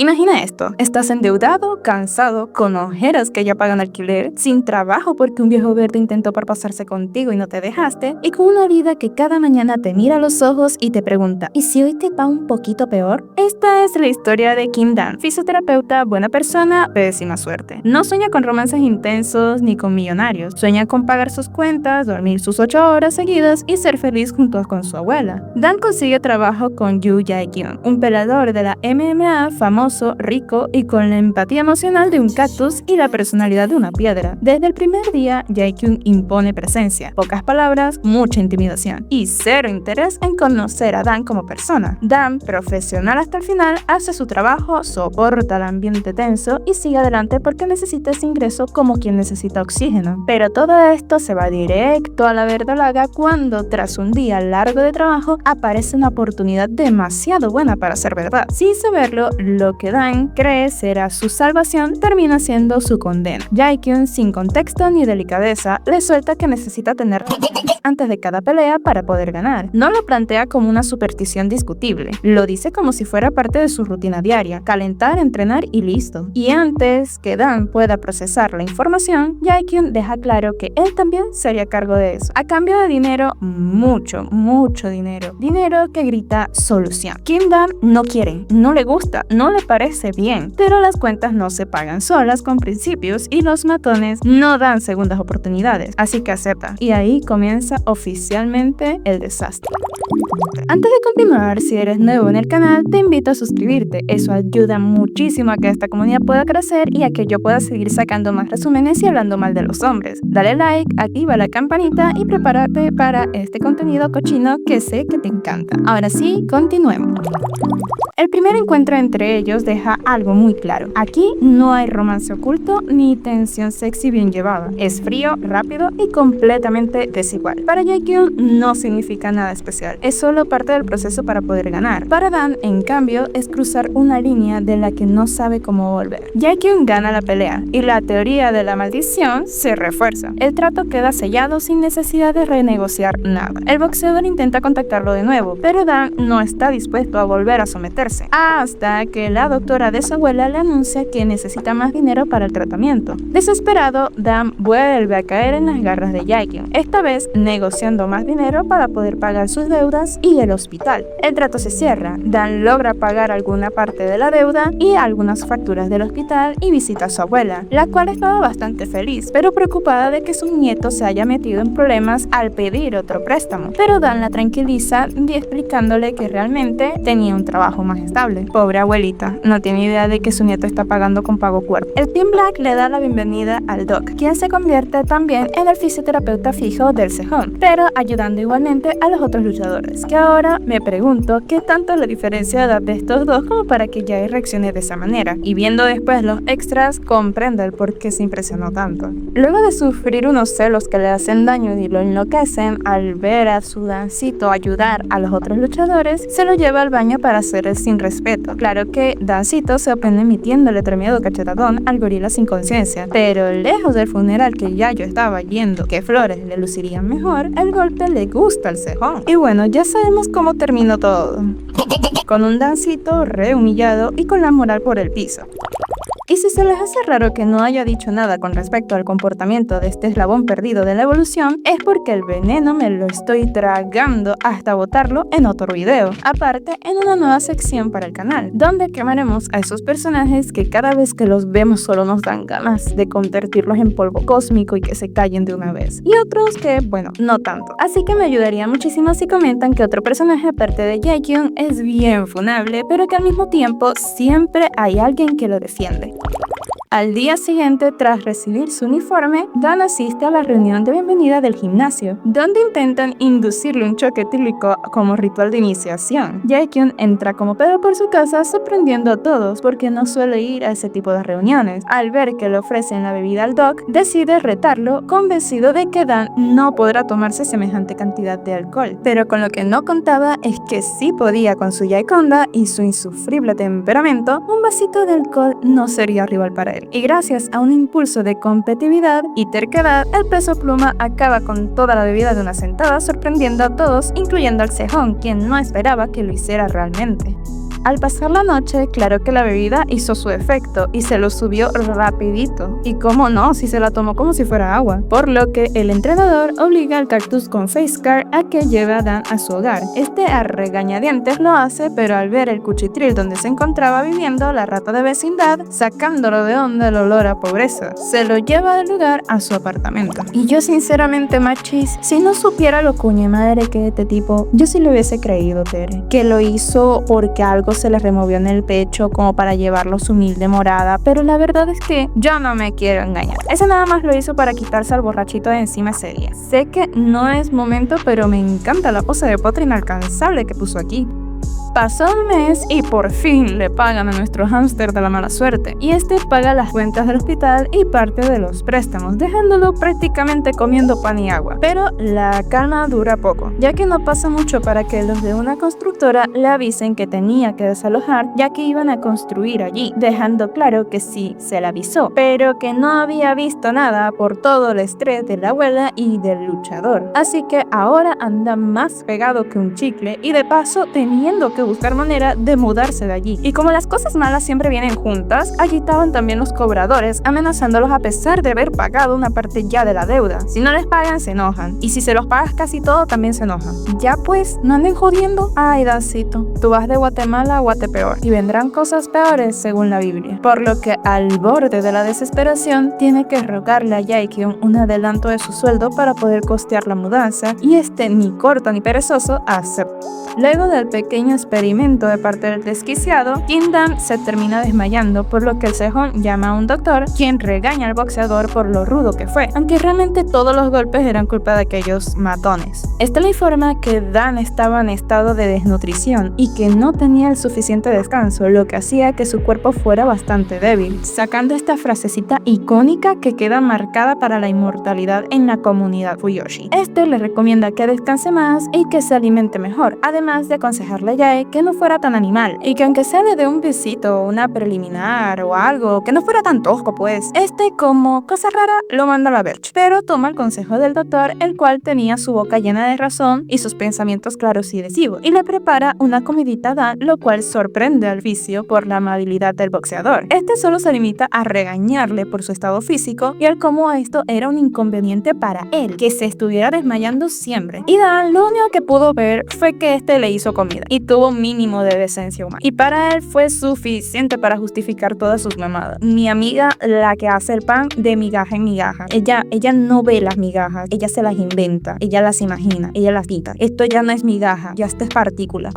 Imagina esto, estás endeudado, cansado, con ojeras que ya pagan alquiler, sin trabajo porque un viejo verde intentó pasarse contigo y no te dejaste, y con una vida que cada mañana te mira a los ojos y te pregunta, ¿y si hoy te va un poquito peor? Esta es la historia de Kim Dan, fisioterapeuta, buena persona, pésima suerte. No sueña con romances intensos ni con millonarios, sueña con pagar sus cuentas, dormir sus 8 horas seguidas y ser feliz junto con su abuela. Dan consigue trabajo con Yoo Jae-kyung, un peleador de la MMA famoso, rico y con la empatía emocional de un cactus y la personalidad de una piedra. Desde el primer día, Jae-kyung impone presencia, pocas palabras, mucha intimidación y cero interés en conocer a Dan como persona. Dan, profesional hasta el final, hace su trabajo, soporta el ambiente tenso y sigue adelante porque necesita ese ingreso como quien necesita oxígeno. Pero todo esto se va directo a la verdolaga cuando, tras un día largo de trabajo, aparece una oportunidad demasiado buena para ser verdad. Sin saberlo, lo que Dan cree será su salvación termina siendo su condena. Jae-kyung, sin contexto ni delicadeza, le suelta que necesita tener antes de cada pelea para poder ganar. No lo plantea como una superstición discutible, lo dice como si fuera parte de su rutina diaria, calentar, entrenar y listo. Y antes que Dan pueda procesar la información, Jae-kyung deja claro que él también se haría cargo de eso. A cambio de dinero, mucho dinero. Dinero que grita solución. Kim Dan no quiere, no le gusta, no le parece bien, pero las cuentas no se pagan solas con principios y los matones no dan segundas oportunidades, así que acepta. Y ahí comienza oficialmente el desastre. Antes de continuar, si eres nuevo en el canal, te invito a suscribirte. Eso ayuda muchísimo a que esta comunidad pueda crecer y a que yo pueda seguir sacando más resúmenes y hablando mal de los hombres. Dale like, activa la campanita y prepárate para este contenido cochino que sé que te encanta. Ahora sí, continuemos. El primer encuentro entre ellos deja algo muy claro. Aquí no hay romance oculto ni tensión sexy bien llevada. Es frío, rápido y completamente desigual. Para Jae-kyung no significa nada especial. Es solo parte del proceso para poder ganar. Para Dan, en cambio, es cruzar una línea de la que no sabe cómo volver. Jae-kyung gana la pelea y la teoría de la maldición se refuerza. El trato queda sellado sin necesidad de renegociar nada. El boxeador intenta contactarlo de nuevo, pero Dan no está dispuesto a volver a someterse. Hasta que la doctora de su abuela le anuncia que necesita más dinero para el tratamiento. Desesperado, Dan vuelve a caer en las garras de Jae-kyung, esta vez negociando más dinero para poder pagar sus deudas y el hospital. El trato se cierra, Dan logra pagar alguna parte de la deuda y algunas facturas del hospital y visita a su abuela, la cual estaba bastante feliz, pero preocupada de que su nieto se haya metido en problemas al pedir otro préstamo. Pero Dan la tranquiliza explicándole que realmente tenía un trabajo más estable. Pobre abuelita, no tiene idea de que su nieto está pagando con pago cuerpo. El Team Black le da la bienvenida al Doc, quien se convierte también en el fisioterapeuta fijo del cejón, pero ayudando igualmente a los otros luchadores, que ahora me pregunto qué tanto es la diferencia de edad de estos dos como para que Jae reaccione de esa manera, y viendo después los extras comprende el por qué se impresionó tanto. Luego de sufrir unos celos que le hacen daño y lo enloquecen, al ver a su Dancito ayudar a los otros luchadores, se lo lleva al baño para hacer el sin respeto. Claro que Dancito se ofende emitiéndole tremendo cachetadón al gorila sin conciencia, pero lejos del funeral que ya yo estaba yendo, que flores le lucirían mejor, el golpe le gusta al cejón. Y bueno, ya sabemos cómo terminó todo. Con un Dancito re humillado y con la moral por el piso. Y si se les hace raro que no haya dicho nada con respecto al comportamiento de este eslabón perdido de la evolución, es porque el veneno me lo estoy tragando hasta botarlo en otro video, aparte en una nueva sección para el canal, donde quemaremos a esos personajes que cada vez que los vemos solo nos dan ganas de convertirlos en polvo cósmico y que se callen de una vez, y otros que, bueno, no tanto. Así que me ayudaría muchísimo si comentan que otro personaje aparte de Jae-kyung es bien funable, pero que al mismo tiempo siempre hay alguien que lo defiende. Al día siguiente, tras recibir su uniforme, Dan asiste a la reunión de bienvenida del gimnasio, donde intentan inducirle un choque etílico como ritual de iniciación. Jae-kyung entra como pedo por su casa, sorprendiendo a todos porque no suele ir a ese tipo de reuniones. Al ver que le ofrecen la bebida al Doc, decide retarlo, convencido de que Dan no podrá tomarse semejante cantidad de alcohol. Pero con lo que no contaba es que sí podía con su Jaekonda y su insufrible temperamento, un vasito de alcohol no sería rival para él. Y gracias a un impulso de competitividad y terquedad, el Peso Pluma acaba con toda la bebida de una sentada, sorprendiendo a todos, incluyendo al cejón, quien no esperaba que lo hiciera realmente. Al pasar la noche, claro que la bebida hizo su efecto y se lo subió rapidito. Y cómo no, si se la tomó como si fuera agua. Por lo que el entrenador obliga al cactus con Facecar a que lleve a Dan a su hogar. Este a regañadientes lo hace, pero al ver el cuchitril donde se encontraba viviendo la rata de vecindad, sacándolo de onda el olor a pobreza, se lo lleva del lugar a su apartamento. Y yo sinceramente, machis, si no supiera lo cuñe madre que este tipo, yo sí le hubiese creído, Tere, que lo hizo porque algo se le removió en el pecho como para llevarlo a su humilde morada, pero la verdad es que yo no me quiero engañar. Ese nada más lo hizo para quitarse al borrachito de encima ese día. Sé que no es momento, pero me encanta la pose de potra inalcanzable que puso aquí. Pasó un mes y por fin le pagan a nuestro hámster de la mala suerte, y este paga las cuentas del hospital y parte de los préstamos, dejándolo prácticamente comiendo pan y agua. Pero la calma dura poco, ya que no pasa mucho para que los de una constructora le avisen que tenía que desalojar, ya que iban a construir allí, dejando claro que sí se le avisó, pero que no había visto nada por todo el estrés de la abuela y del luchador. Así que ahora anda más pegado que un chicle y de paso teniendo que buscar manera de mudarse de allí. Y como las cosas malas siempre vienen juntas, allí estaban también los cobradores amenazándolos a pesar de haber pagado una parte ya de la deuda. Si no les pagan, se enojan, y si se los pagas casi todo, también se enojan. Ya pues, no anden jodiendo. Ay, Dancito, tú vas de Guatemala a Guatepeor y vendrán cosas peores según la Biblia. Por lo que al borde de la desesperación tiene que rogarle a Jaekyung un adelanto de su sueldo para poder costear la mudanza, y este ni corto ni perezoso acepta. Luego del pequeño experimento de parte del desquiciado, Kim-Dan se termina desmayando, por lo que el Sejong llama a un doctor, quien regaña al boxeador por lo rudo que fue, aunque realmente todos los golpes eran culpa de aquellos matones. Este le informa que Dan estaba en estado de desnutrición y que no tenía el suficiente descanso, lo que hacía que su cuerpo fuera bastante débil, sacando esta frasecita icónica que queda marcada para la inmortalidad en la comunidad Fuyoshi. Este le recomienda que descanse más y que se alimente mejor, además de aconsejarle a Jae que no fuera tan animal y que aunque sea le dé un besito, una preliminar o algo, que no fuera tan tosco pues. Este, como cosa rara, lo manda a la verge, pero toma el consejo del doctor, el cual tenía su boca llena de razón y sus pensamientos claros y decisivos, y le prepara una comidita a Dan, lo cual sorprende al vicio por la amabilidad del boxeador. Este solo se limita a regañarle por su estado físico y al cómo esto era un inconveniente para él, que se estuviera desmayando siempre. Y Dan lo único que pudo ver fue que este le hizo comida y tuvo un mínimo de decencia humana, y para él fue suficiente para justificar todas sus mamadas. Mi amiga, la que hace el pan de migaja en migaja, ella no ve las migajas, ella se las inventa, ella las imagina, ella las quita. Esto ya no es migaja, ya esto es partícula.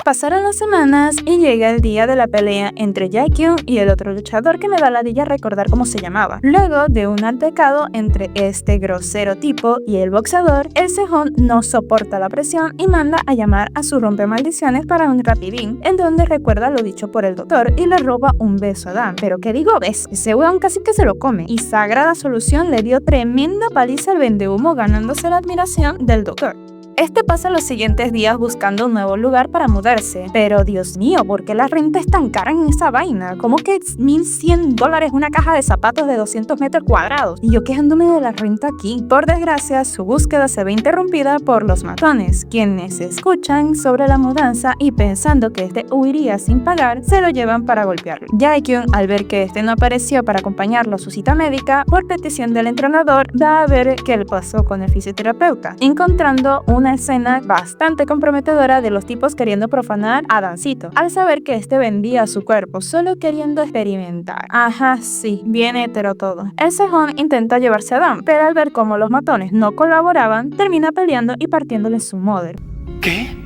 Pasaron las semanas y llega el día de la pelea entre Jaekyung y el otro luchador, que me da ladilla recordar cómo se llamaba. Luego de un altercado entre este grosero tipo y el boxeador, el Sejong no soporta la presión y manda a llamar a su rompemaldiciones para un rapidín, en donde recuerda lo dicho por el doctor y le roba un beso a Dan. Pero ¿qué digo beso? Ese weón casi que se lo come, y Sagrada Solución le dio tremenda paliza al vendehumo, ganándose la admiración del doctor. Este pasa los siguientes días buscando un nuevo lugar para mudarse. Pero Dios mío, ¿por qué la renta es tan cara en esa vaina? ¿Cómo que $1,100 una caja de zapatos de 200 metros cuadrados? Y yo quejándome de la renta aquí. Por desgracia, su búsqueda se ve interrumpida por los matones, quienes escuchan sobre la mudanza y pensando que este huiría sin pagar, se lo llevan para golpearlo. Jaekyung, al ver que este no apareció para acompañarlo a su cita médica, por petición del entrenador, va a ver qué le pasó con el fisioterapeuta, encontrando una escena bastante comprometedora de los tipos queriendo profanar a Dancito, al saber que este vendía su cuerpo solo queriendo experimentar. Ajá, sí, bien hetero todo. El Sejong intenta llevarse a Dan, pero al ver cómo los matones no colaboraban, termina peleando y partiéndole su mother. ¿Qué?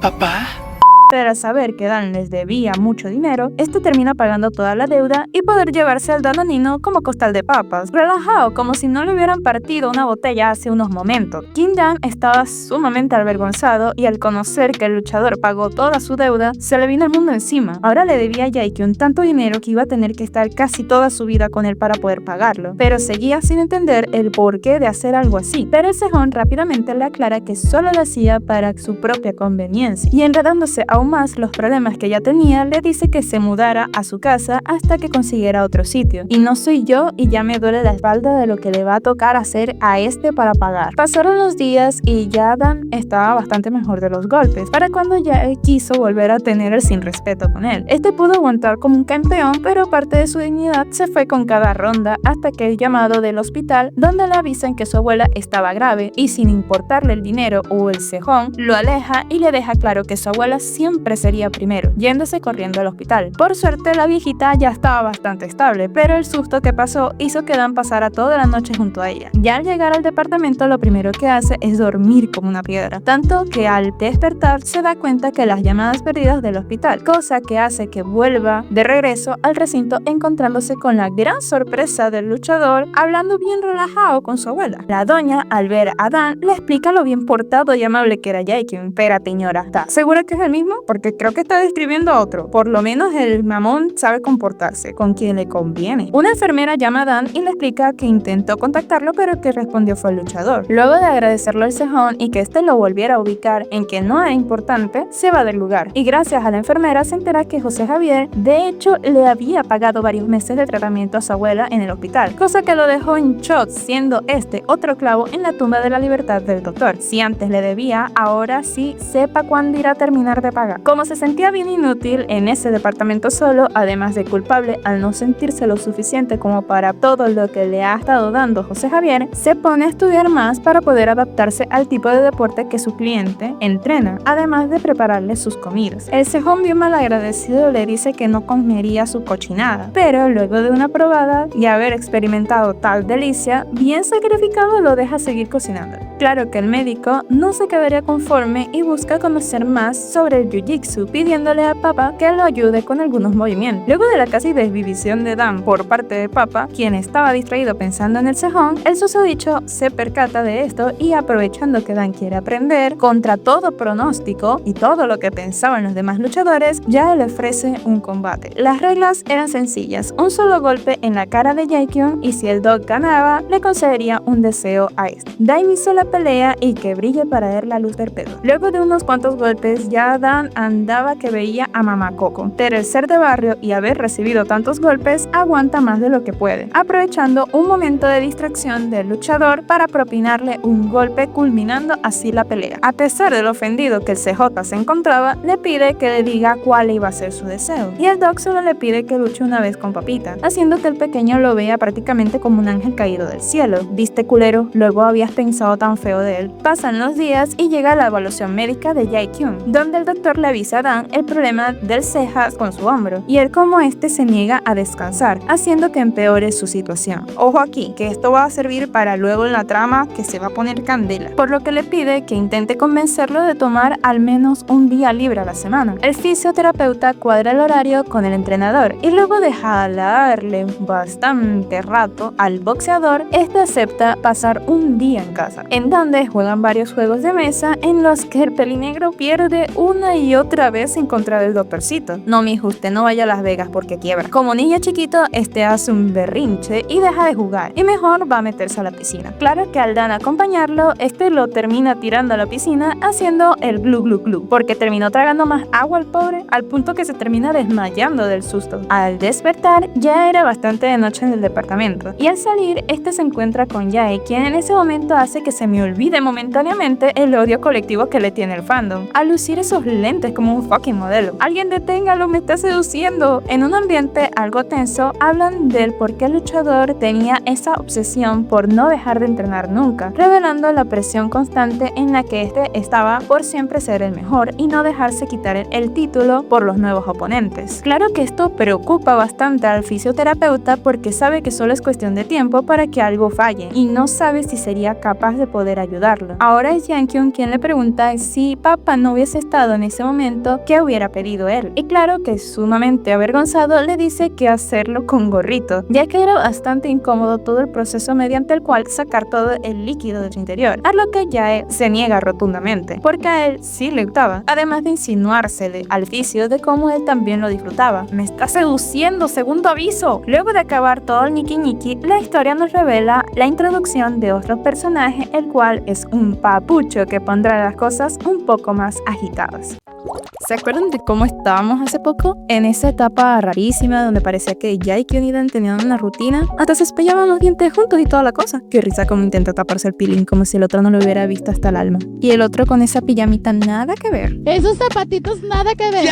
¿Papá? Pero al saber que Dan les debía mucho dinero, este termina pagando toda la deuda y poder llevarse al danonino como costal de papas, relajado como si no le hubieran partido una botella hace unos momentos. Kim-Dan estaba sumamente avergonzado y al conocer que el luchador pagó toda su deuda, se le vino el mundo encima. Ahora le debía a Jaekyung tanto dinero que iba a tener que estar casi toda su vida con él para poder pagarlo, pero seguía sin entender el porqué de hacer algo así. Pero el Sejong rápidamente le aclara que solo lo hacía para su propia conveniencia, y enredándose aún aún más los problemas que ella tenía, le dice que se mudara a su casa hasta que consiguiera otro sitio. Y no soy yo y ya me duele la espalda de lo que le va a tocar hacer a este para pagar. Pasaron los días y ya Dan estaba bastante mejor de los golpes, para cuando ya quiso volver a tener el sin respeto con él. Este pudo aguantar como un campeón, pero parte de su dignidad se fue con cada ronda hasta que el llamado del hospital, donde le avisan que su abuela estaba grave y sin importarle el dinero o el cejón, lo aleja y le deja claro que su abuela siempre sería primero, yéndose corriendo al hospital. Por suerte la viejita ya estaba bastante estable, pero el susto que pasó hizo que Dan pasara toda la noche junto a ella. Ya al llegar al departamento lo primero que hace es dormir como una piedra, tanto que al despertar se da cuenta que las llamadas perdidas del hospital, cosa que hace que vuelva de regreso al recinto encontrándose con la gran sorpresa del luchador hablando bien relajado con su abuela. La doña, al ver a Dan, le explica lo bien portado y amable que era Jacob. Espérate, señora, ¿estás segura que es el mismo? Porque creo que está describiendo a otro. Por lo menos el mamón sabe comportarse con quien le conviene. Una enfermera llama a Dan y le explica que intentó contactarlo, pero el que respondió fue el luchador. Luego de agradecerle el cejón y que este lo volviera a ubicar en que no era importante, se va del lugar. Y gracias a la enfermera se entera que José Javier, de hecho, le había pagado varios meses de tratamiento a su abuela en el hospital, cosa que lo dejó en shock, siendo este otro clavo en la tumba de la libertad del doctor. Si antes le debía, ahora sí sepa cuándo irá a terminar de pagar. Como se sentía bien inútil en ese departamento solo, además de culpable al no sentirse lo suficiente como para todo lo que le ha estado dando José Javier, se pone a estudiar más para poder adaptarse al tipo de deporte que su cliente entrena, además de prepararle sus comidas. El cejón bien malagradecido le dice que no comería su cochinada, pero luego de una probada y haber experimentado tal delicia, bien sacrificado lo deja seguir cocinando. Claro que el médico no se quedaría conforme y busca conocer más sobre el jiu-jitsu, pidiéndole a Papa que lo ayude con algunos movimientos. Luego de la casi desvivisión de Dan por parte de Papa, quien estaba distraído pensando en el cejón, el susodicho se percata de esto y aprovechando que Dan quiere aprender, contra todo pronóstico y todo lo que pensaban los demás luchadores, ya le ofrece un combate. Las reglas eran sencillas, un solo golpe en la cara de Jaekyung y si el Dog ganaba, le concedería un deseo a este. Da inicio a la pelea y que brille para ver la luz del pedo. Luego de unos cuantos golpes, ya Dan andaba que veía a Mamá Coco, pero el ser de barrio y haber recibido tantos golpes, aguanta más de lo que puede, aprovechando un momento de distracción del luchador para propinarle un golpe, culminando así la pelea. A pesar de lo ofendido que el CJ se encontraba, le pide que le diga cuál iba a ser su deseo, y el Dog solo le pide que luche una vez con Papita, haciendo que el pequeño lo vea prácticamente como un ángel caído del cielo. ¿Viste, culero? Luego habías pensado tan feo de él. Pasan los días y llega la evaluación médica de Jae-kyung, donde el doctor le avisa a Dan el problema del ceja con su hombro, y él como este se niega a descansar, haciendo que empeore su situación. Ojo aquí, que esto va a servir para luego en la trama que se va a poner candela, por lo que le pide que intente convencerlo de tomar al menos un día libre a la semana. El fisioterapeuta cuadra el horario con el entrenador y luego de jalarle bastante rato al boxeador, este acepta pasar un día en casa, en donde juegan varios juegos de mesa en los que el pelinegro pierde una y otra vez en contra del doctorcito. No, mijo, usted no vaya a Las Vegas porque quiebra. Como niño chiquito, este hace un berrinche y deja de jugar, y mejor va a meterse a la piscina. Claro que al Dan acompañarlo, este lo termina tirando a la piscina haciendo el glu glu glu, porque terminó tragando más agua al pobre, al punto que se termina desmayando del susto. Al despertar, ya era bastante de noche en el departamento, y al salir, este se encuentra con Jae, quien en ese momento hace que se me olvide momentáneamente el odio colectivo que le tiene el fandom, al lucir esos lentes como un fucking modelo. Alguien deténgalo, me está seduciendo. En un ambiente algo tenso, hablan del por qué el luchador tenía esa obsesión por no dejar de entrenar nunca, revelando la presión constante en la que este estaba por siempre ser el mejor y no dejarse quitar el título por los nuevos oponentes. Claro que esto preocupa bastante al fisioterapeuta porque sabe que solo es cuestión de tiempo para que algo falle y no sabe si sería capaz de poder ayudarlo. Ahora es Jae-kyung quien le pregunta si Papa no hubiese estado en ese momento, ¿qué hubiera pedido él? Y claro que sumamente avergonzado le dice que hacerlo con gorrito, ya que era bastante incómodo todo el proceso mediante el cual sacar todo el líquido de su interior, a lo que Jae se niega rotundamente, porque a él sí le gustaba, además de insinuársele al fisio de cómo él también lo disfrutaba. Me está seduciendo, segundo aviso. Luego de acabar todo el ñiqui ñiqui, la historia nos revela la introducción de otro personaje, el cual es un papucho que pondrá las cosas un poco más agitadas. ¿Se acuerdan de cómo estábamos hace poco? En esa etapa rarísima donde parecía que Jaekyun y Dan tenían una rutina, hasta se espellaban los dientes juntos y toda la cosa. Qué risa como intenta taparse el pilín como si el otro no lo hubiera visto hasta el alma. Y el otro con esa pijamita nada que ver. Esos zapatitos nada que ver.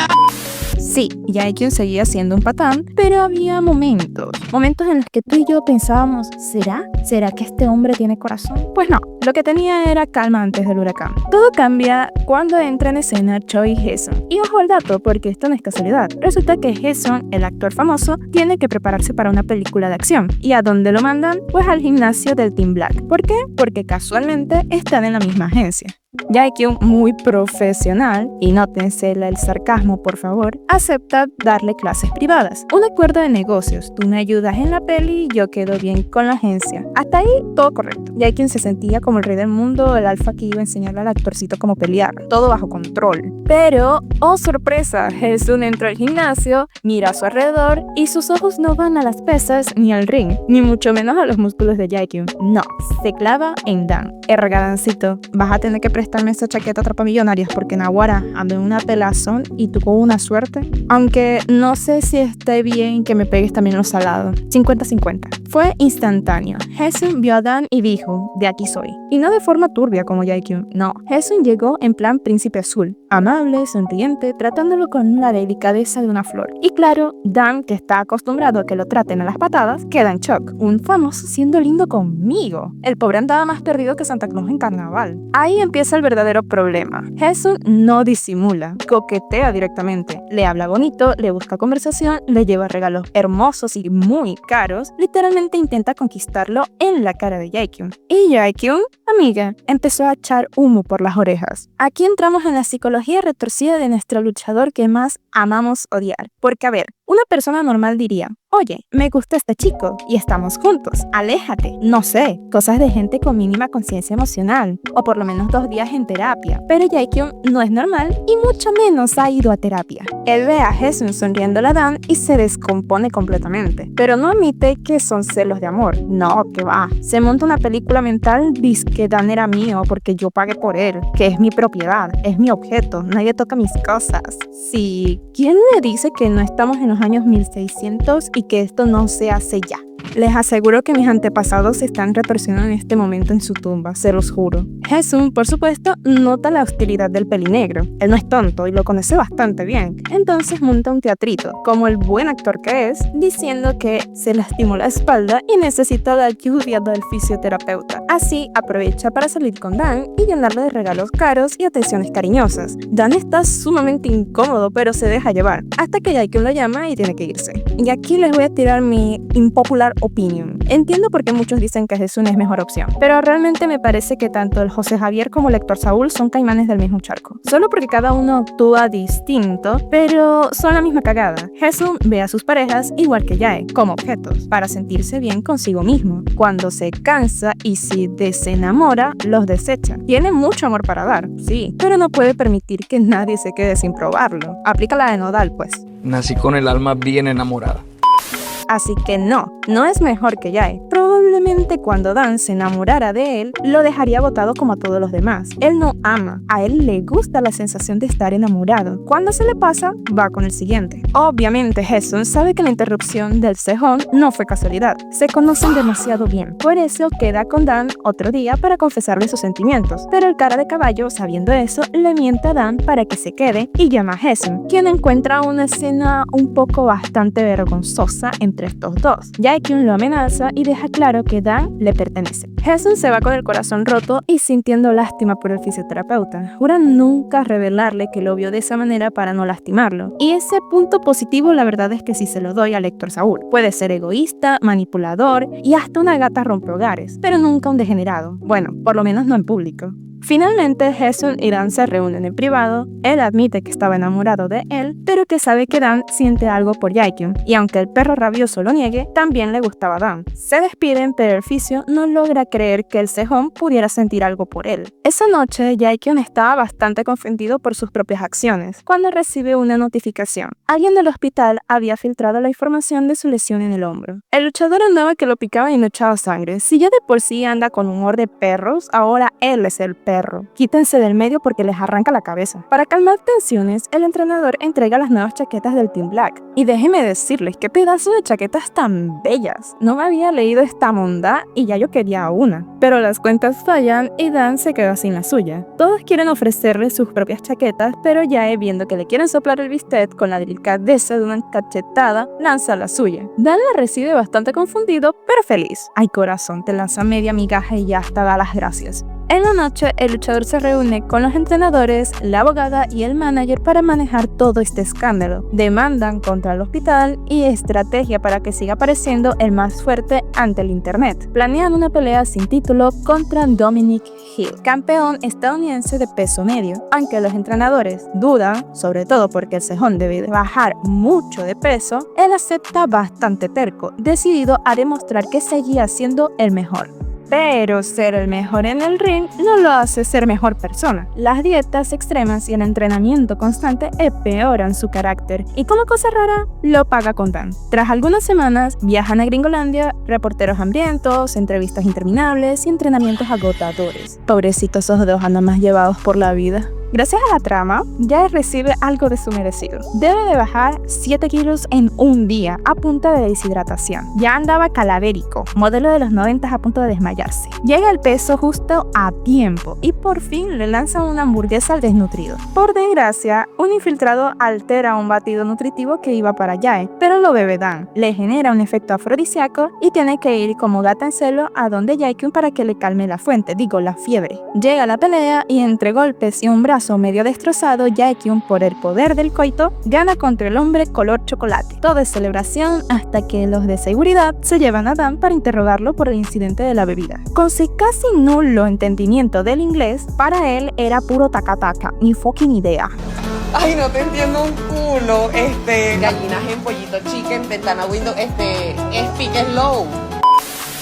Sí, Jaekyun seguía siendo un patán, pero había momentos en los que tú y yo pensábamos, ¿será que este hombre tiene corazón? Pues no, lo que tenía era calma antes del huracán. Todo cambia cuando entra en escena Choi Hae-sun. Y ojo al dato, porque esto no es casualidad. Resulta que Hae-sun, el actor famoso, tiene que prepararse para una película de acción. ¿Y a dónde lo mandan? Pues al gimnasio del Team Black. ¿Por qué? Porque casualmente están en la misma agencia. Jaekyun, muy profesional, y nótense el sarcasmo por favor, acepta darle clases privadas. Un acuerdo de negocios, tú me ayudas en la peli y yo quedo bien con la agencia. Hasta ahí todo correcto. Jaekyun se sentía como el rey del mundo, el alfa que iba a enseñarle al actorcito cómo pelear, todo bajo control. Pero, oh sorpresa, Hae-sun entra al gimnasio, mira a su alrededor y sus ojos no van a las pesas ni al ring, ni mucho menos a los músculos de Jaekyun. No, se clava en Dan. Gadancito, vas a tener que prestarme esa chaqueta atrapamillonarias porque Naguara ando en una pelazón y tú con una suerte. Aunque no sé si esté bien que me pegues también los salados. 50-50. Fue instantáneo. Hae-sun vio a Dan y dijo, de aquí soy. Y no de forma turbia como Jaekyun, no. Hae-sun llegó en plan príncipe azul, amable, sonriente, tratándolo con la delicadeza de una flor. Y claro, Dan, que está acostumbrado a que lo traten a las patadas, queda en shock. Un famoso siendo lindo conmigo. El pobre andaba más perdido que Santa Claus en carnaval. Ahí empieza el verdadero problema. Hae-sun no disimula, coquetea directamente, le habla bonito, le busca conversación, le lleva regalos hermosos y muy caros, literalmente intenta conquistarlo en la cara de Jaekyun. Y Jaekyun, amiga, empezó a echar humo por las orejas. Aquí entramos en la psicología retorcida de nuestro luchador que más amamos odiar. Porque a ver, una persona normal diría, oye, me gusta este chico y estamos juntos, aléjate, no sé, cosas de gente con mínima conciencia emocional, o por lo menos 2 días en terapia. Pero Jaekyun no es normal y mucho menos ha ido a terapia. Él ve a Hae-sun sonriendo a Dan y se descompone completamente, pero no admite que son celos de amor. No, que va. Se monta una película mental, dice que Dan era mío porque yo pagué por él, que es mi propiedad, es mi objeto, nadie toca mis cosas. Sí, ¿quién le dice que no estamos en los años 1600 y que esto no se hace ya? Les aseguro que mis antepasados se están retorciendo en este momento en su tumba, se los juro. Hae-sun, por supuesto, nota la hostilidad del pelinegro. Él no es tonto y lo conoce bastante bien. Entonces monta un teatrito, como el buen actor que es, diciendo que se lastimó la espalda y necesita la ayuda del fisioterapeuta. Así aprovecha para salir con Dan y llenarlo de regalos caros y atenciones cariñosas. Dan está sumamente incómodo, pero se deja llevar, hasta que Jaekyun lo llama y tiene que irse. Y aquí les voy a tirar mi impopular opinion. Entiendo por qué muchos dicen que Hae-sun es mejor opción, pero realmente me parece que tanto el José Javier como el Héctor Saúl son caimanes del mismo charco. Solo porque cada uno actúa distinto, pero son la misma cagada. Hae-sun ve a sus parejas igual que Jae, como objetos, para sentirse bien consigo mismo. Cuando se cansa y si desenamora, los desecha. Tiene mucho amor para dar, sí, pero no puede permitir que nadie se quede sin probarlo. Aplica la de Nodal, pues. Nací con el alma bien enamorada. Así que no es mejor que Jae. Probablemente cuando Dan se enamorara de él, lo dejaría botado como a todos los demás. Él no ama, a él le gusta la sensación de estar enamorado. Cuando se le pasa, va con el siguiente. Obviamente Hae-sun sabe que la interrupción del Sejong no fue casualidad. Se conocen demasiado bien. Por eso queda con Dan otro día para confesarle sus sentimientos. Pero el cara de caballo, sabiendo eso, le miente a Dan para que se quede y llama a Hae-sun, quien encuentra una escena un poco bastante vergonzosa entre estos dos. Jaekyun lo amenaza y deja claro que Dan le pertenece. Hae-sun se va con el corazón roto y sintiendo lástima por el fisioterapeuta. Jura nunca revelarle que lo vio de esa manera para no lastimarlo. Y ese punto positivo la verdad es que sí se lo doy al Héctor Saúl. Puede ser egoísta, manipulador y hasta una gata rompehogares, pero nunca un degenerado. Bueno, por lo menos no en público. Finalmente, Hae-sun y Dan se reúnen en privado. Él admite que estaba enamorado de él, pero que sabe que Dan siente algo por Jaekyun, y aunque el perro rabioso lo niegue, también le gustaba Dan. Se despiden, pero el fisio no logra creer que el Sejong pudiera sentir algo por él. Esa noche, Jaekyun estaba bastante confundido por sus propias acciones, cuando recibe una notificación. Alguien del hospital había filtrado la información de su lesión en el hombro. El luchador andaba que lo picaba y no echaba sangre. Si ya de por sí anda con humor de perros, ahora él es el perro perro. Quítense del medio porque les arranca la cabeza. Para calmar tensiones, el entrenador entrega las nuevas chaquetas del Team Black. Y déjenme decirles qué pedazo de chaquetas tan bellas. No me había leído esta monda y ya yo quería una. Pero las cuentas fallan y Dan se queda sin la suya. Todos quieren ofrecerle sus propias chaquetas, pero Jae, viendo que le quieren soplar el bistec con la delicadeza de una cachetada, lanza la suya. Dan la recibe bastante confundido, pero feliz. Ay corazón, te lanza media migaja y ya hasta da las gracias. En la noche, el luchador se reúne con los entrenadores, la abogada y el manager para manejar todo este escándalo. Demandan contra el hospital y estrategia para que siga apareciendo el más fuerte ante el internet. Planean una pelea sin título contra Dominic Hill, campeón estadounidense de peso medio. Aunque los entrenadores dudan, sobre todo porque el cejón debe de bajar mucho de peso, él acepta bastante terco, decidido a demostrar que seguía siendo el mejor. Pero ser el mejor en el ring no lo hace ser mejor persona. Las dietas extremas y el entrenamiento constante empeoran su carácter y como cosa rara, lo paga con Dan. Tras algunas semanas, viajan a Gringolandia, reporteros hambrientos, entrevistas interminables y entrenamientos agotadores. Pobrecitos esos dos andan más llevados por la vida. Gracias a la trama, Jae recibe algo de su merecido. Debe de bajar 7 kilos en un día a punta de deshidratación. Ya andaba calavérico, modelo de los 90 a punto de desmayarse. Llega el peso justo a tiempo y por fin le lanzan una hamburguesa al desnutrido. Por desgracia, un infiltrado altera un batido nutritivo que iba para Jae, pero lo bebe Dan. Le genera un efecto afrodisíaco y tiene que ir como gata en celo a donde Jaekyun para que le calme la fuente, la fiebre. Llega la pelea y entre golpes y un brazo medio destrozado, Jaekyun, por el poder del coito, gana contra el hombre color chocolate. Todo es celebración hasta que los de seguridad se llevan a Dan para interrogarlo por el incidente de la bebida. Con su casi nulo entendimiento del inglés, para él era puro taca-taca, ni fucking idea. Ay, no te entiendo un culo. Gallinas en pollito chicken, ventana window, speak slow.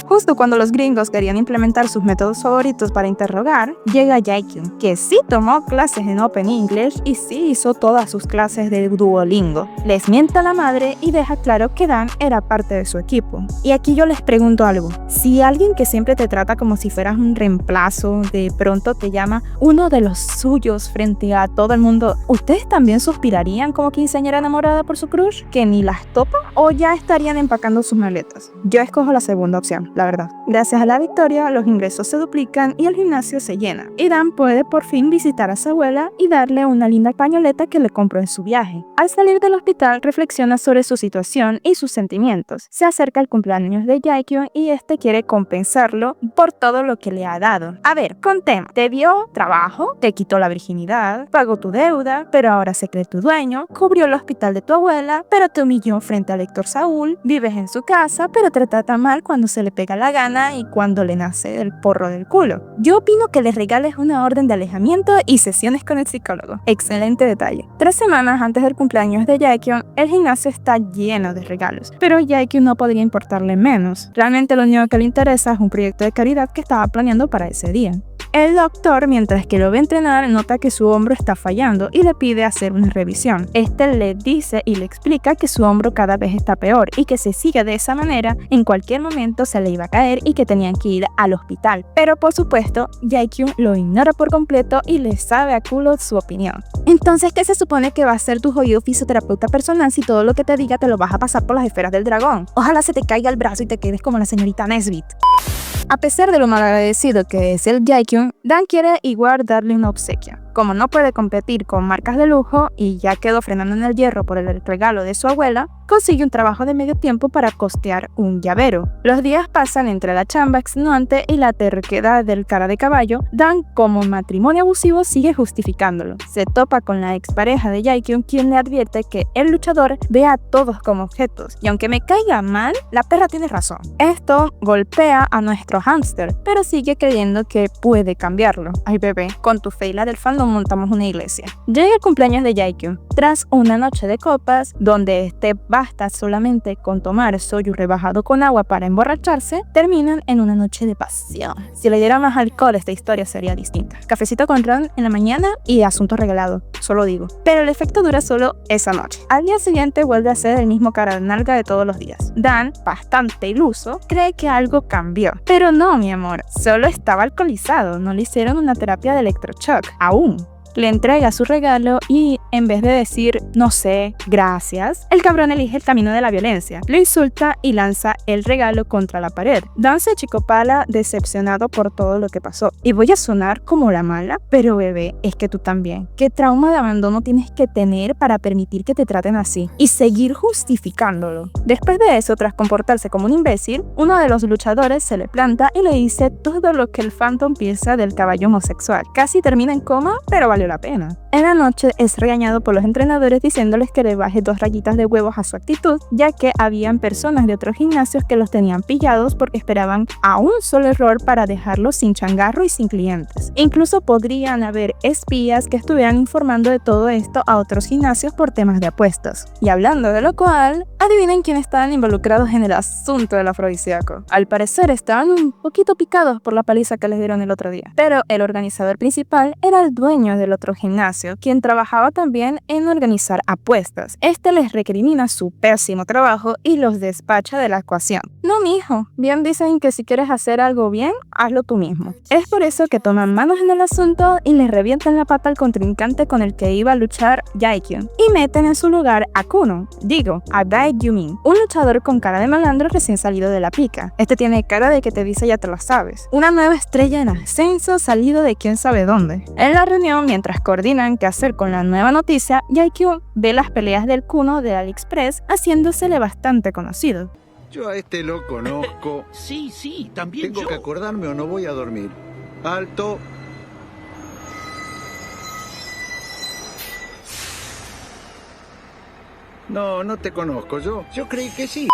Justo cuando los gringos querían implementar sus métodos favoritos para interrogar, llega Jaekyun, que sí tomó clases en Open English y sí hizo todas sus clases de Duolingo. Les miente a la madre y deja claro que Dan era parte de su equipo. Y aquí yo les pregunto algo. Si alguien que siempre te trata como si fueras un reemplazo, de pronto te llama uno de los suyos frente a todo el mundo, ¿ustedes también suspirarían como quinceañera enamorada por su crush, que ni las topa, o ya estarían empacando sus maletas? Yo escojo la segunda opción, la verdad. Gracias a la victoria, los ingresos se duplican y el gimnasio se llena. Y Dan puede por fin visitar a su abuela y darle una linda pañoleta que le compró en su viaje. Al salir del hospital, reflexiona sobre su situación y sus sentimientos. Se acerca el cumpleaños de Jaekyun y este quiere compensarlo por todo lo que le ha dado. A ver, contemos. Te dio trabajo, te quitó la virginidad, pagó tu deuda, pero ahora se cree tu dueño, cubrió el hospital de tu abuela, pero te humilló frente al Héctor Saúl, vives en su casa, pero te trata mal cuando se le pega la gana y cuando le nace el porro del culo. Yo opino que le regales una orden de alejamiento y sesiones con el psicólogo. Excelente detalle. 3 semanas antes del cumpleaños de Jaekyun, el gimnasio está lleno de regalos, pero Jaekyun no podría importarle menos. Realmente lo único que le interesa es un proyecto de caridad que estaba planeando para ese día. El doctor, mientras que lo ve entrenar, nota que su hombro está fallando y le pide hacer una revisión. Este le dice y le explica que su hombro cada vez está peor y que si sigue de esa manera, en cualquier momento se le iba a caer y que tenían que ir al hospital. Pero por supuesto, Jaekyun lo ignora por completo y le sabe a culo su opinión. Entonces, ¿qué se supone que va a ser tu jodido fisioterapeuta personal si todo lo que te diga te lo vas a pasar por las esferas del dragón? Ojalá se te caiga el brazo y te quedes como la señorita Nesbit. A pesar de lo malagradecido que es el Jaekyun, Dan quiere igual darle una obsequia. Como no puede competir con marcas de lujo y ya quedó frenando en el hierro por el regalo de su abuela, consigue un trabajo de medio tiempo para costear un llavero. Los días pasan entre la chamba extenuante y la terquedad del cara de caballo. Dan, como matrimonio abusivo, sigue justificándolo. Se topa con la expareja de Jaekyun, quien le advierte que el luchador ve a todos como objetos, y aunque me caiga mal, la perra tiene razón. Esto golpea a nuestro hámster, pero sigue creyendo que puede cambiarlo. Ay bebé, con tu feila del fandom montamos una iglesia. Llega el cumpleaños de Jaekyung. Tras una noche de copas, donde basta solamente con tomar soju rebajado con agua para emborracharse, terminan en una noche de pasión. Si le diera más alcohol, esta historia sería distinta. Cafecito con ron en la mañana y asunto regalado, solo digo. Pero el efecto dura solo esa noche. Al día siguiente vuelve a ser el mismo cara de nalga de todos los días. Dan, bastante iluso, cree que algo cambió. Pero no, mi amor, solo estaba alcoholizado, no le hicieron una terapia de electroshock, aún. Le entrega su regalo y, en vez de decir, no sé, gracias, el cabrón elige el camino de la violencia. Lo insulta y lanza el regalo contra la pared. Dan se achicopala decepcionado por todo lo que pasó. Y voy a sonar como la mala, pero bebé, es que tú también. ¿Qué trauma de abandono tienes que tener para permitir que te traten así? Y seguir justificándolo. Después de eso, tras comportarse como un imbécil, uno de los luchadores se le planta y le dice todo lo que el Phantom piensa del caballo homosexual. Casi termina en coma, pero valió la pena. En la noche es regañado por los entrenadores diciéndoles que le baje 2 rayitas de huevos a su actitud, ya que habían personas de otros gimnasios que los tenían pillados porque esperaban a un solo error para dejarlos sin changarro y sin clientes. Incluso podrían haber espías que estuvieran informando de todo esto a otros gimnasios por temas de apuestas. Y hablando de lo cual, adivinen quién estaban involucrados en el asunto del afrodisíaco. Al parecer estaban un poquito picados por la paliza que les dieron el otro día. Pero el organizador principal era el dueño del otro gimnasio, quien trabajaba también en organizar apuestas. Este les recrimina su pésimo trabajo y los despacha de la ecuación. No, mijo, bien dicen que si quieres hacer algo bien, hazlo tú mismo. Es por eso que toman manos en el asunto y le revientan la pata al contrincante con el que iba a luchar Jaekyung y meten en su lugar a Kuno, a Baek-Yumin, un luchador con cara de malandro recién salido de la pica. Este tiene cara de que te dice ya te lo sabes. Una nueva estrella en ascenso salido de quién sabe dónde. En la reunión, mientras coordinan qué hacer con la nueva noticia, Jaekyung ve las peleas del Kuno de AliExpress haciéndosele bastante conocido. Yo a este lo conozco. Sí, también Tengo que acordarme o no voy a dormir. Alto. No, no te conozco. Yo creí que sí.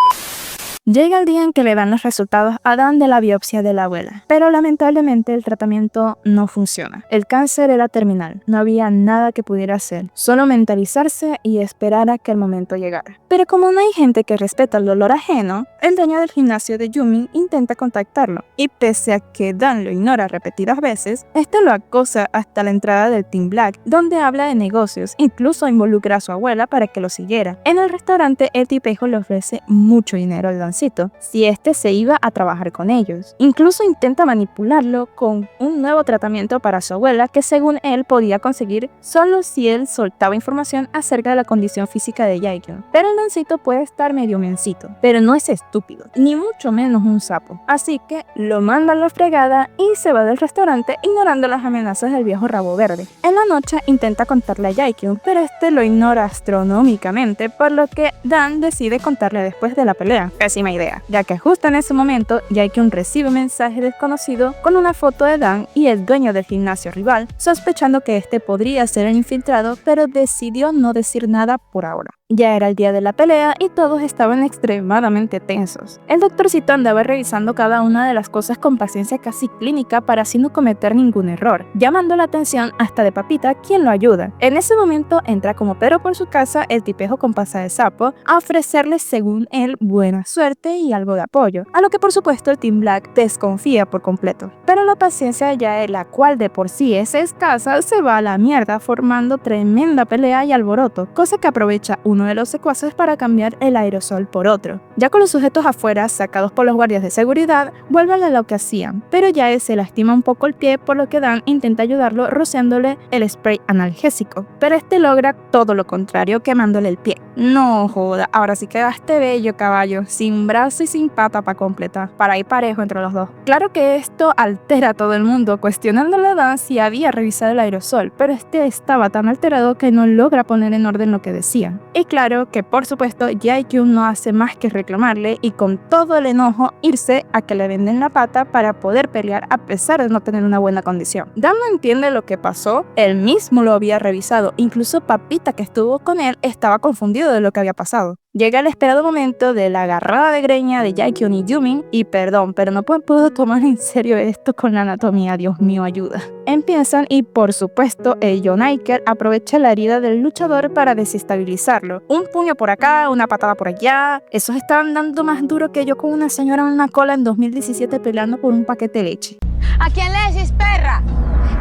Llega el día en que le dan los resultados a Dan de la biopsia de la abuela, pero lamentablemente el tratamiento no funciona. El cáncer era terminal, no había nada que pudiera hacer, solo mentalizarse y esperar a que el momento llegara. Pero como no hay gente que respeta el dolor ajeno, el dueño del gimnasio de Yumin intenta contactarlo, y pese a que Dan lo ignora repetidas veces, este lo acosa hasta la entrada del Team Black, donde habla de negocios, incluso involucra a su abuela para que lo siguiera. En el restaurante, el tipejo le ofrece mucho dinero al Dan si este se iba a trabajar con ellos. Incluso intenta manipularlo con un nuevo tratamiento para su abuela que según él podía conseguir solo si él soltaba información acerca de la condición física de Jaekyung. Pero el Dancito puede estar medio mencito, pero no es estúpido, ni mucho menos un sapo. Así que lo manda a la fregada y se va del restaurante ignorando las amenazas del viejo rabo verde. En la noche intenta contarle a Jaekyung, pero este lo ignora astronómicamente, por lo que Dan decide contarle después de la pelea. Idea, ya que justo en ese momento Jaekyung recibe un mensaje desconocido con una foto de Dan y el dueño del gimnasio rival, sospechando que este podría ser el infiltrado, pero decidió no decir nada por ahora. Ya era el día de la pelea y todos estaban extremadamente tensos. El doctorcito andaba revisando cada una de las cosas con paciencia casi clínica para así no cometer ningún error, llamando la atención hasta de Papita, quien lo ayuda. En ese momento entra como Pedro por su casa el tipejo con pasa de sapo a ofrecerle según él buena suerte y algo de apoyo, a lo que por supuesto el Team Black desconfía por completo. Pero la paciencia de Jae, la cual de por sí es escasa, se va a la mierda formando tremenda pelea y alboroto, cosa que aprovecha uno de los secuaces para cambiar el aerosol por otro. Ya con los sujetos afuera, sacados por los guardias de seguridad, vuelven a lo que hacían, pero Jae se lastima un poco el pie, por lo que Dan intenta ayudarlo rociándole el spray analgésico, pero este logra todo lo contrario, quemándole el pie. No joda, ahora sí quedaste bello, caballo, sin brazo y sin pata para completar, para ir parejo entre los dos. Claro que esto altera a todo el mundo, cuestionándole a Dan si había revisado el aerosol, pero este estaba tan alterado que no logra poner en orden lo que decía. Y claro que por supuesto Jaekyung no hace más que reclamarle y con todo el enojo irse a que le venden la pata para poder pelear a pesar de no tener una buena condición. Dan no entiende lo que pasó, él mismo lo había revisado, incluso Papita que estuvo con él estaba confundido convencido de lo que había pasado. Llega el esperado momento de la agarrada de greña de Jaekyun y Yumin, y perdón, pero no puedo tomar en serio esto con la anatomía, Dios mío, ayuda. Empiezan y por supuesto John Iker aprovecha la herida del luchador para desestabilizarlo. Un puño por acá, una patada por allá. Esos estaban dando más duro que yo con una señora en una cola en 2017 peleando por un paquete de leche. ¿A quién le decís perra?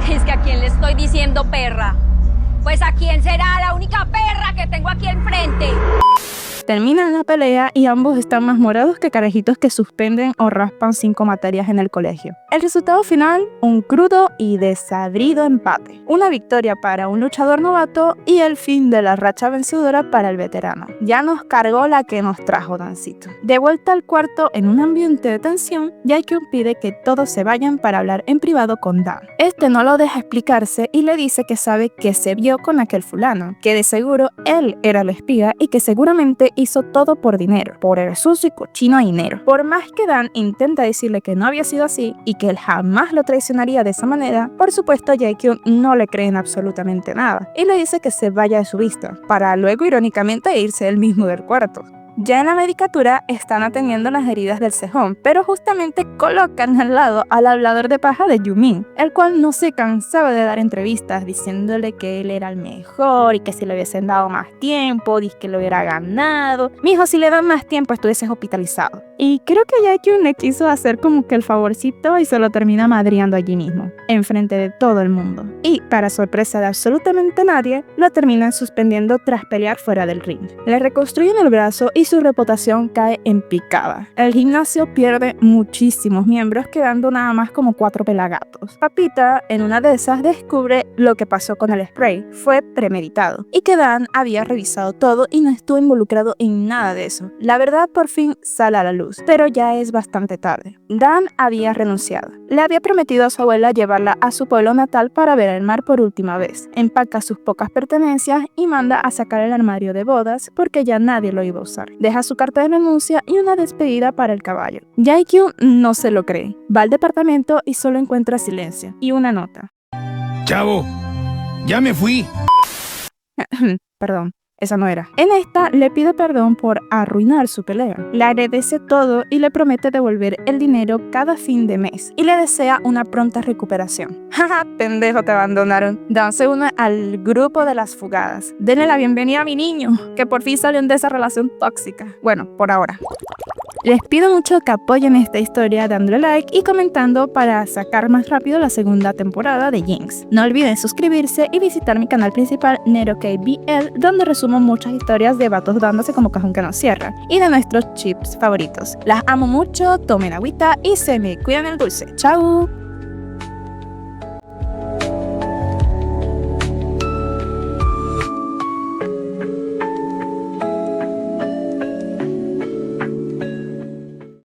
Es que a quién le estoy diciendo perra. Pues a quién será la única perra que tengo aquí enfrente. Terminan la pelea y ambos están más morados que carajitos que suspenden o raspan 5 materias en el colegio. El resultado final, un crudo y desabrido empate. Una victoria para un luchador novato y el fin de la racha vencedora para el veterano. Ya nos cargó la que nos trajo Dancito. De vuelta al cuarto en un ambiente de tensión, Jaekyun pide que todos se vayan para hablar en privado con Dan. Este no lo deja explicarse y le dice que sabe que se vio con aquel fulano, que de seguro él era el espía y que seguramente hizo todo por dinero, por el sucio y cochino dinero. Por más que Dan intenta decirle que no había sido así y que él jamás lo traicionaría de esa manera, por supuesto Jaekyun no le cree en absolutamente nada y le dice que se vaya de su vista, para luego irónicamente irse él mismo del cuarto. Ya en la medicatura están atendiendo las heridas del cejón, pero justamente colocan al lado al hablador de paja de Yumin, el cual no se cansaba de dar entrevistas diciéndole que él era el mejor y que si le hubiesen dado más tiempo, dice que lo hubiera ganado. Mijo, si le dan más tiempo estuvieses hospitalizado. Y creo que Jaekyun le quiso hacer como que el favorcito y se lo termina madreando allí mismo, enfrente de todo el mundo. Y, para sorpresa de absolutamente nadie, lo terminan suspendiendo tras pelear fuera del ring. Le reconstruyen el brazo y su reputación cae en picada. El gimnasio pierde muchísimos miembros, quedando nada más como 4 pelagatos. Papita, en una de esas, descubre lo que pasó con el spray. Fue premeditado. Y que Dan había revisado todo y no estuvo involucrado en nada de eso. La verdad por fin sale a la luz, pero ya es bastante tarde. Dan había renunciado. Le había prometido a su abuela llevarla a su pueblo natal para ver el mar por última vez. Empaca sus pocas pertenencias y manda a sacar el armario de bodas porque ya nadie lo iba a usar. Deja su carta de renuncia y una despedida para el caballo. Jaekyun no se lo cree. Va al departamento y solo encuentra silencio y una nota. Chavo, ya me fui. Perdón. Esa no era. En esta le pide perdón por arruinar su pelea. Le agradece todo y le promete devolver el dinero cada fin de mes. Y le desea una pronta recuperación. Jaja, pendejo, te abandonaron. Dan se une al grupo de las fugadas. Denle la bienvenida a mi niño, que por fin salió de esa relación tóxica. Bueno, por ahora. Les pido mucho que apoyen esta historia dándole like y comentando para sacar más rápido la segunda temporada de Jinx. No olviden suscribirse y visitar mi canal principal NeroKBL, donde resumo muchas historias de vatos dándose como cajón que no cierra y de nuestros chips favoritos. Las amo mucho, tomen agüita y se me cuidan el dulce. ¡Chao!